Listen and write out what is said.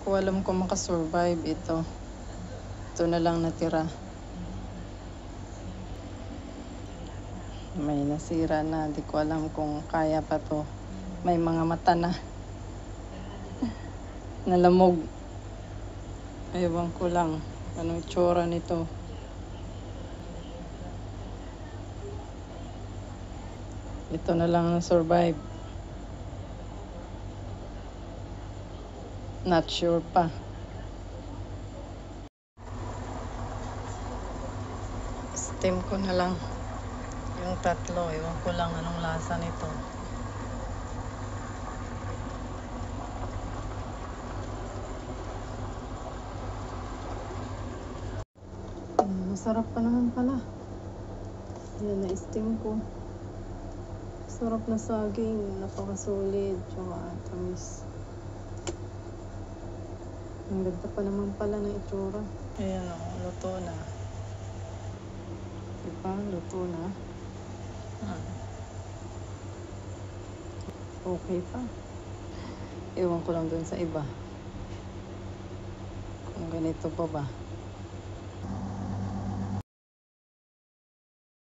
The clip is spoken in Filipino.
ko alam kung makasurvive ito. Ito na lang natira. May nasira na. Di ko alam kung kaya pa to. May mga mata na. Nalamog. Ewan ko lang. Anong itsura nito. Ito na lang ang survive. Not sure pa. Steam ko na lang yung tatlo. Ewan ko lang anong lasa nito. Masarap pa naman pala. Yan, na-steam ko. Sarap na saging. Napakasolid. Tsaka tamis. Ang ganda pa naman pala ng itsura. Ayan o, luto na. Diba? Luto na. Okay pa. Ewan ko lang dun sa iba. Kung ganito pa ba.